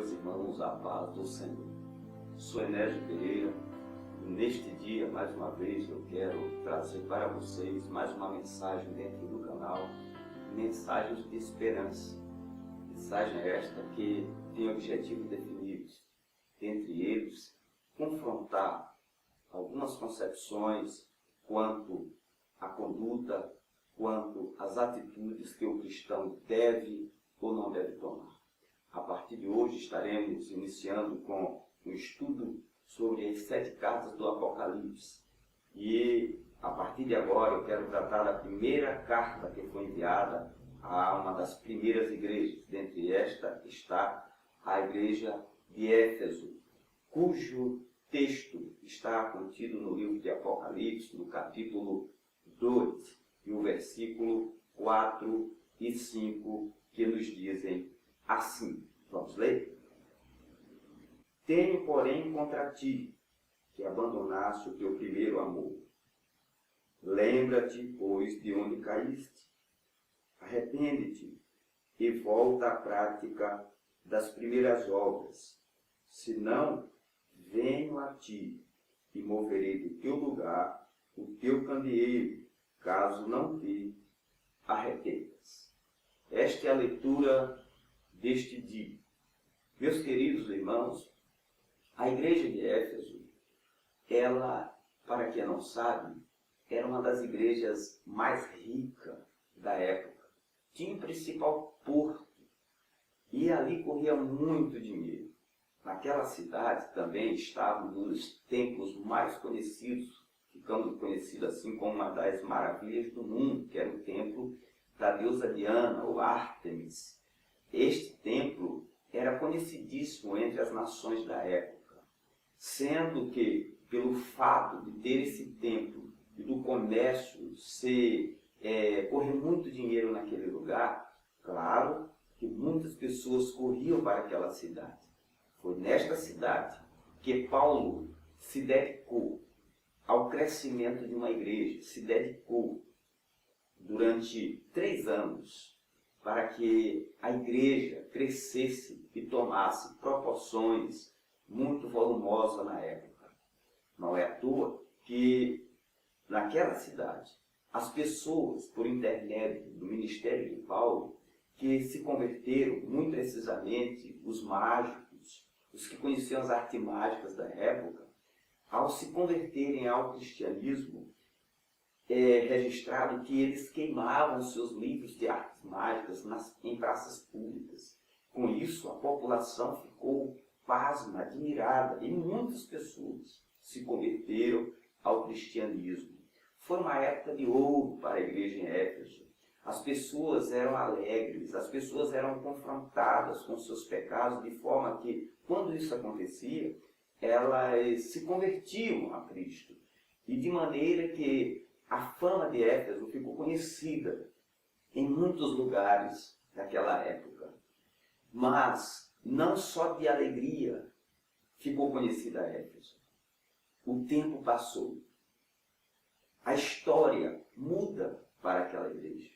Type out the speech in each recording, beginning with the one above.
meus irmãos, a paz do Senhor. Sou Enésio Pereira e neste dia, mais uma vez, eu quero trazer para vocês mais uma mensagem dentro do canal, mensagens de esperança. Mensagem esta que tem objetivos definidos, dentre eles, confrontar algumas concepções quanto à conduta, quanto às atitudes que o cristão deve ou não deve tomar. A partir de hoje estaremos iniciando com um estudo sobre as 7 cartas do Apocalipse. E a partir de agora eu quero tratar da primeira carta que foi enviada a uma das primeiras igrejas. Dentre esta está a igreja de Éfeso, cujo texto está contido no livro de Apocalipse, no capítulo 2, e o versículo 4 e 5, que nos dizem assim. Vamos ler? Tenho, porém, contra ti, que abandonaste o teu primeiro amor. Lembra-te, pois, de onde caíste. Arrepende-te e volta à prática das primeiras obras. Senão, venho a ti e moverei do teu lugar o teu candeeiro, caso não te arrependas. Esta é a leitura deste dia. Meus queridos irmãos, a igreja de Éfeso, ela, para quem não sabe, era uma das igrejas mais ricas da época. Tinha o principal porto e ali corria muito dinheiro. Naquela cidade também estavam um dos templos mais conhecidos, ficando conhecido assim como uma das maravilhas do mundo, que era o templo da deusa Diana, ou Ártemis. Este templo era conhecidíssimo entre as nações da época, sendo que, pelo fato de ter esse templo e do comércio correr muito dinheiro naquele lugar, claro que muitas pessoas corriam para aquela cidade. Foi nesta cidade que Paulo se dedicou ao crescimento de uma igreja, se dedicou durante 3 anos para que a igreja crescesse e tomasse proporções muito volumosas na época. Não é à toa que naquela cidade as pessoas, por intermédio do ministério de Paulo, que se converteram, muito precisamente os mágicos, os que conheciam as artes mágicas da época, ao se converterem ao cristianismo, é registrado que eles queimavam seus livros de artes mágicas em praças públicas. Com isso, a população ficou pasma, admirada, e muitas pessoas se converteram ao cristianismo. Foi uma época de ouro para a igreja em Éfeso. As pessoas eram alegres, as pessoas eram confrontadas com seus pecados, de forma que, quando isso acontecia, elas se convertiam a Cristo. E de maneira que a fama de Éfeso ficou conhecida em muitos lugares daquela época. Mas não só de alegria ficou conhecida Éfeso. O tempo passou. A história muda para aquela igreja.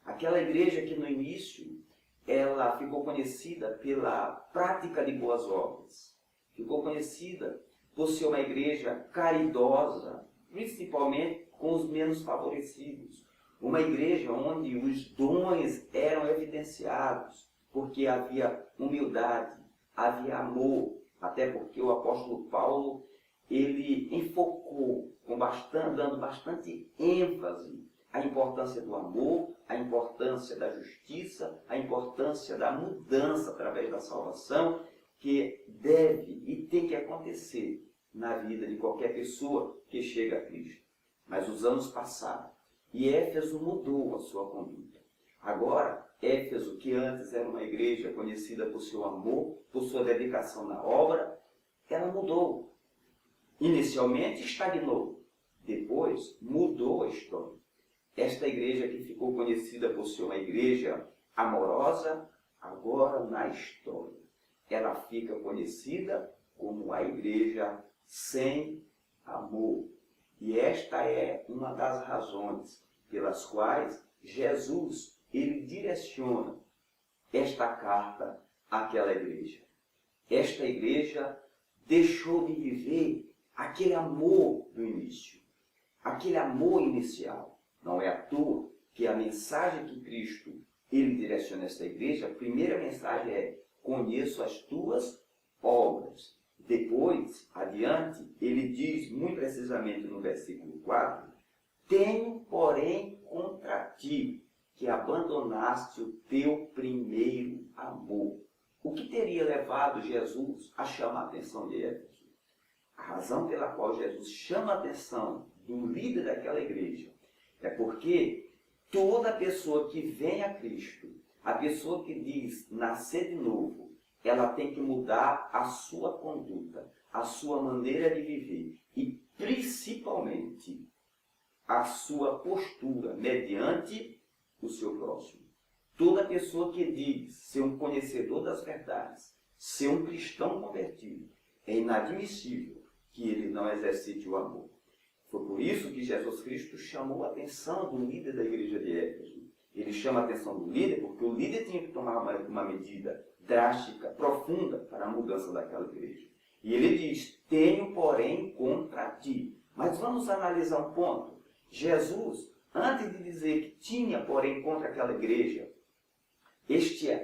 Aquela igreja que no início ela ficou conhecida pela prática de boas obras. Ficou conhecida por ser uma igreja caridosa, principalmente com os menos favorecidos. Uma igreja onde os dons eram evidenciados, porque havia humildade, havia amor, até porque o apóstolo Paulo, ele enfocou, dando bastante ênfase à importância do amor, à importância da justiça, à importância da mudança através da salvação, que deve e tem que acontecer na vida de qualquer pessoa que chega a Cristo. Mas os anos passaram e Éfeso mudou a sua conduta. Agora, Éfeso, que antes era uma igreja conhecida por seu amor, por sua dedicação na obra, ela mudou. Inicialmente estagnou, depois mudou a história. Esta igreja que ficou conhecida por ser uma igreja amorosa, agora na história ela fica conhecida como a igreja sem amor. E esta é uma das razões pelas quais Jesus ele direciona esta carta àquela igreja. esta igreja deixou de viver aquele amor do início, aquele amor inicial. Não é à toa que a mensagem que Cristo ele direciona a esta igreja, a primeira mensagem é: conheço as tuas obras. Depois, adiante, ele diz muito precisamente no versículo 4, tenho, porém, contra ti que abandonaste o teu primeiro amor. O que teria levado Jesus a chamar a atenção de Éfeso? A razão pela qual Jesus chama a atenção do líder daquela igreja é porque toda pessoa que vem a Cristo, a pessoa que diz nascer de novo, ela tem que mudar a sua conduta, a sua maneira de viver e, principalmente, a sua postura mediante o seu próximo. Toda pessoa que diz ser um conhecedor das verdades, ser um cristão convertido, é inadmissível que ele não exercite o amor. Foi por isso que Jesus Cristo chamou a atenção do líder da igreja de Éfeso. Ele chama a atenção do líder porque o líder tinha que tomar uma medida drástica, profunda, para a mudança daquela igreja. E ele diz, tenho, porém, contra ti. Mas vamos analisar um ponto. Jesus, antes de dizer que tinha, porém, contra aquela igreja,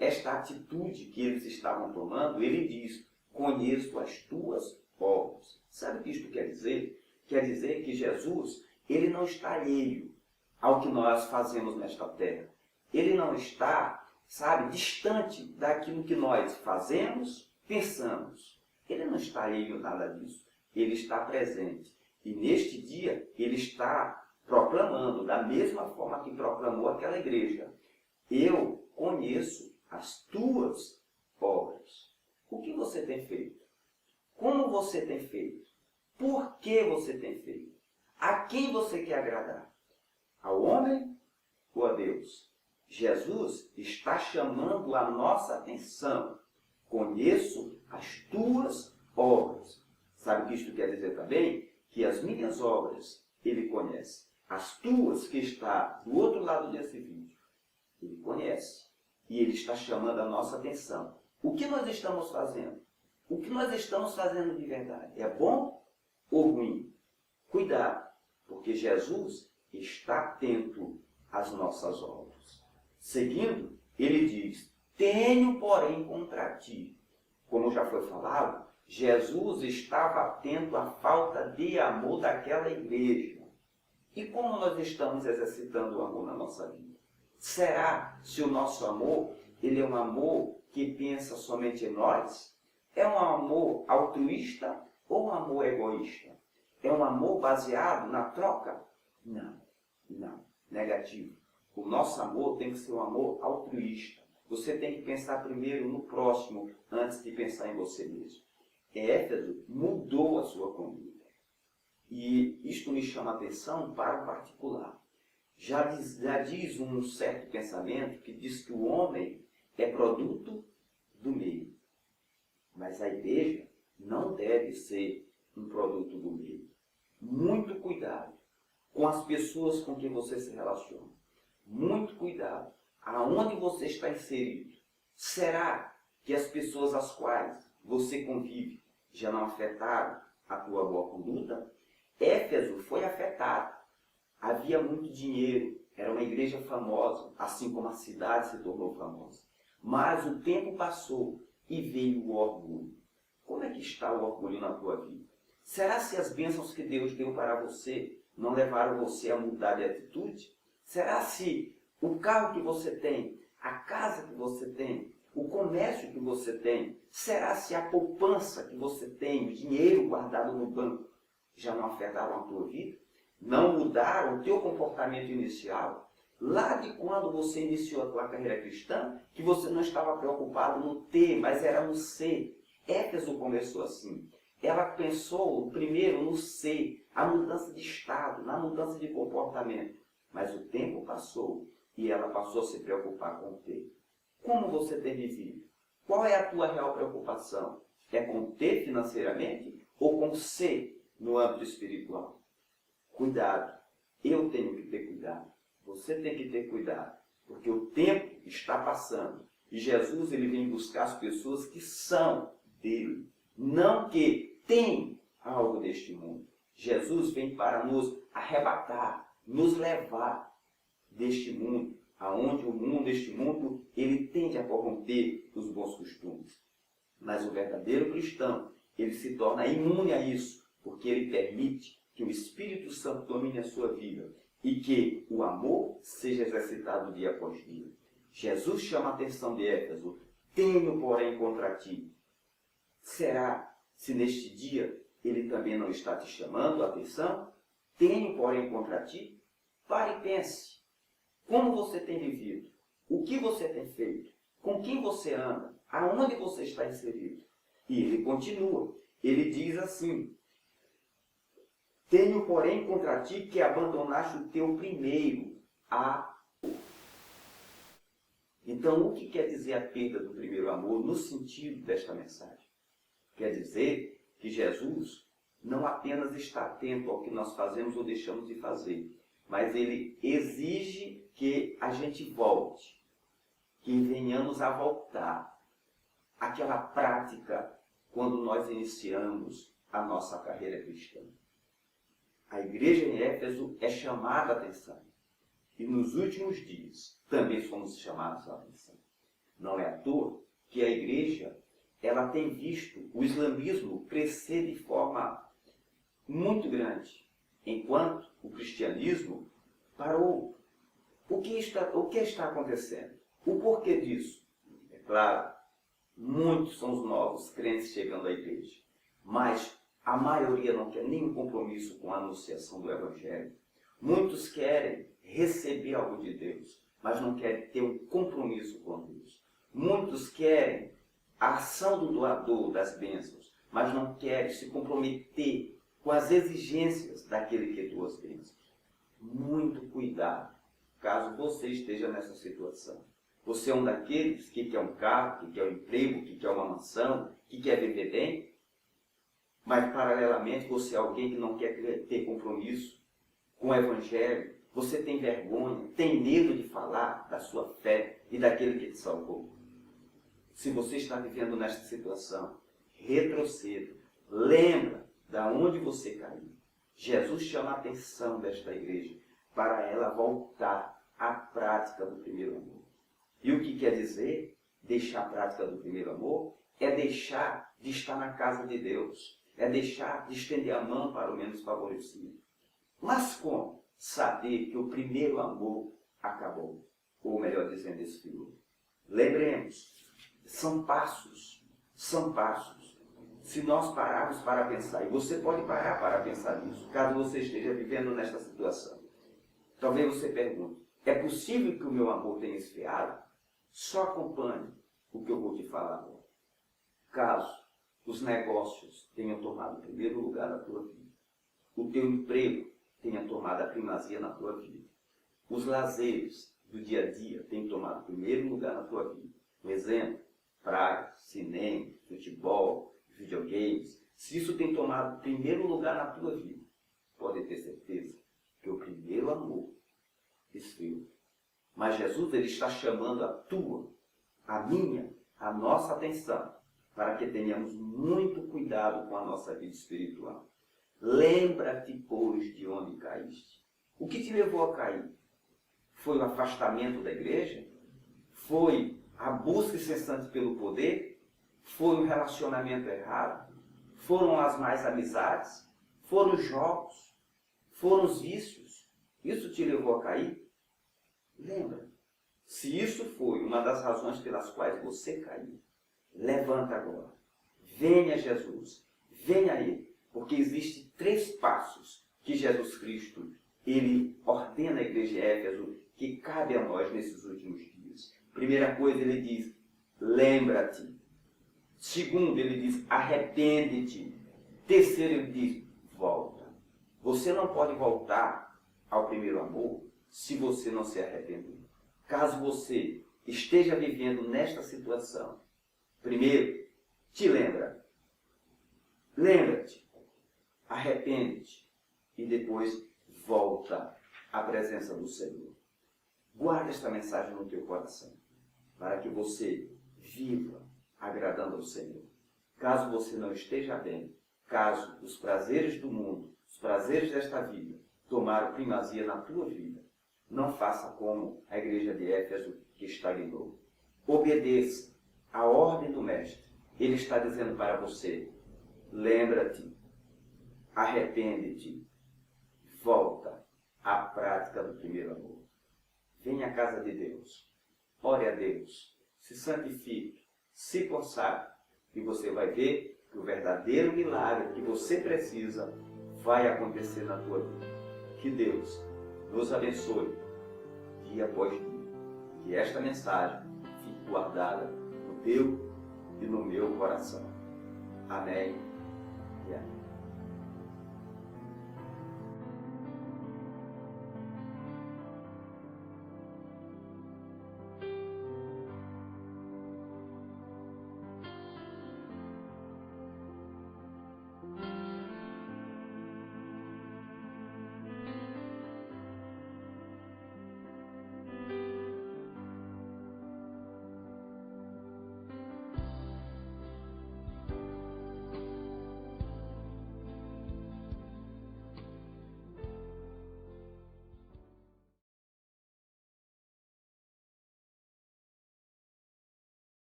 esta atitude que eles estavam tomando, ele diz, conheço as tuas obras. Sabe o que isto quer dizer? Quer dizer que Jesus, ele não está alheio ao que nós fazemos nesta terra. Ele não está, distante daquilo que nós fazemos, pensamos. Ele não está alheio a nada disso. Ele está presente. E neste dia, ele está proclamando, da mesma forma que proclamou aquela igreja, eu conheço as tuas obras. O que você tem feito? Como você tem feito? Por que você tem feito? A quem você quer agradar? Ao homem ou a Deus? Jesus está chamando a nossa atenção. Conheço as tuas obras. Sabe o que isto quer dizer também? Que as minhas obras ele conhece. As tuas que está do outro lado desse vídeo, ele conhece. E ele está chamando a nossa atenção. O que nós estamos fazendo? O que nós estamos fazendo de verdade? É bom ou ruim? Cuidado, porque Jesus está atento às nossas obras. Seguindo, ele diz, tenho, porém, contra ti. Como já foi falado, Jesus estava atento à falta de amor daquela igreja. E como nós estamos exercitando o amor na nossa vida? Será se o nosso amor, ele é um amor que pensa somente em nós? É um amor altruísta ou um amor egoísta? É um amor baseado na troca? Não, negativo. O nosso amor tem que ser um amor altruísta. Você tem que pensar primeiro no próximo antes de pensar em você mesmo. Éfeso mudou a sua conduta. E isto me chama a atenção para o particular. Já diz um certo pensamento que diz que o homem é produto do meio. Mas a igreja não deve ser um produto do meio. Muito cuidado com as pessoas com quem você se relaciona. Muito cuidado aonde você está inserido. Será que as pessoas às quais você convive já não afetaram a tua boa conduta? Éfeso foi afetado. Havia muito dinheiro, era uma igreja famosa, assim como a cidade se tornou famosa. Mas o tempo passou e veio o orgulho. Como é que está o orgulho na tua vida? Será se as bênçãos que Deus deu para você não levaram você a mudar de atitude? Será se o carro que você tem, a casa que você tem, o comércio que você tem, será se a poupança que você tem, o dinheiro guardado no banco, já não afetaram a tua vida? Não mudaram o teu comportamento inicial? Lá de quando você iniciou a tua carreira cristã, que você não estava preocupado no ter, mas era no ser. Éfeso começou assim. Ela pensou primeiro no ser, a mudança de estado, na mudança de comportamento. Mas o tempo passou e ela passou a se preocupar com o ter. Como você tem vivido? Qual é a tua real preocupação? É com o ter financeiramente ou com o ser no âmbito espiritual? Cuidado. Eu tenho que ter cuidado. Você tem que ter cuidado. Porque o tempo está passando. E Jesus ele vem buscar as pessoas que são dele. Não que tem algo deste mundo. Jesus vem para nos arrebatar, nos levar deste mundo, aonde este mundo, ele tende a corromper os bons costumes. Mas o verdadeiro cristão, ele se torna imune a isso, porque ele permite que o Espírito Santo domine a sua vida e que o amor seja exercitado dia após dia. Jesus chama a atenção de Éfeso: tenho, porém, contra ti. Será se neste dia ele também não está te chamando a atenção? Tenho, porém, contra ti. Pare e pense. Como você tem vivido? O que você tem feito? Com quem você anda? Aonde você está inserido? E ele continua. Ele diz assim: tenho, porém, contra ti que abandonaste o teu primeiro amor. Então, o que quer dizer a perda do primeiro amor no sentido desta mensagem? Quer dizer que Jesus não apenas está atento ao que nós fazemos ou deixamos de fazer, mas ele exige que a gente volte, que venhamos a voltar àquela prática quando nós iniciamos a nossa carreira cristã. A igreja em Éfeso é chamada a atenção. E nos últimos dias também somos chamados a atenção. Não é à toa que a igreja ela tem visto o islamismo crescer de forma muito grande, enquanto o cristianismo parou. O que está acontecendo? O porquê disso? É claro, muitos são os novos crentes chegando à igreja, mas a maioria não quer nenhum compromisso com a anunciação do Evangelho. Muitos querem receber algo de Deus, mas não querem ter um compromisso com Deus. Muitos querem a ação do doador das bênçãos, mas não querem se comprometer com as exigências daquele que doa as bênçãos. Muito cuidado, caso você esteja nessa situação. Você é um daqueles que quer um carro, que quer um emprego, que quer uma mansão, que quer viver bem, mas paralelamente você é alguém que não quer ter compromisso com o Evangelho. Você tem vergonha, tem medo de falar da sua fé e daquele que te salvou. Se você está vivendo nesta situação, retroceda. Lembra da onde você caiu. Jesus chama a atenção desta igreja para ela voltar à prática do primeiro amor. E o que quer dizer deixar a prática do primeiro amor? É deixar de estar na casa de Deus. É deixar de estender a mão para o menos favorecido. Mas como saber que o primeiro amor acabou? Ou melhor dizendo, esfriou? Lembremos, são passos. Se nós pararmos para pensar, e você pode parar para pensar nisso, caso você esteja vivendo nesta situação. Talvez você pergunte: é possível que o meu amor tenha esfriado? Só acompanhe o que eu vou te falar agora. Caso os negócios tenham tomado o primeiro lugar na tua vida, o teu emprego tenha tomado a primazia na tua vida, os lazeres do dia a dia tenham tomado o primeiro lugar na tua vida. Um exemplo: praia, cinema, futebol, videogames. Se isso tem tomado o primeiro lugar na tua vida, pode ter certeza que o primeiro amor esfriou. Mas Jesus ele está chamando a tua, a minha, a nossa atenção, para que tenhamos muito cuidado com a nossa vida espiritual. Lembra-te, pois, de onde caíste. O que te levou a cair? Foi o afastamento da igreja? Foi a busca incessante pelo poder? Foi um relacionamento errado? Foram as más amizades? Foram os jogos? Foram os vícios? Isso te levou a cair? Lembra, se isso foi uma das razões pelas quais você caiu, levanta agora. Venha a Jesus. Venha a Ele. Porque existem 3 passos que Jesus Cristo ele ordena à igreja de Éfeso que cabe a nós nesses últimos dias. Primeira coisa, ele diz: lembra-te. Segundo, ele diz: arrepende-te. Terceiro, ele diz: volta. Você não pode voltar ao primeiro amor se você não se arrepender. Caso você esteja vivendo nesta situação, primeiro, te lembra. Lembra-te. Arrepende-te. E depois volta à presença do Senhor. Guarda esta mensagem no teu coração, para que você viva agradando ao Senhor. Caso você não esteja bem, caso os prazeres do mundo, os prazeres desta vida, tomaram primazia na tua vida, não faça como a igreja de Éfeso que estagnou. Obedeça a ordem do Mestre. Ele está dizendo para você, lembra-te, arrepende-te, volta à prática do primeiro amor. Venha à casa de Deus, ore a Deus, se santifique, se consagre, e você vai ver que o verdadeiro milagre que você precisa vai acontecer na tua vida. Que Deus nos abençoe dia após dia. Que esta mensagem fique guardada no teu e no meu coração. Amém e amém.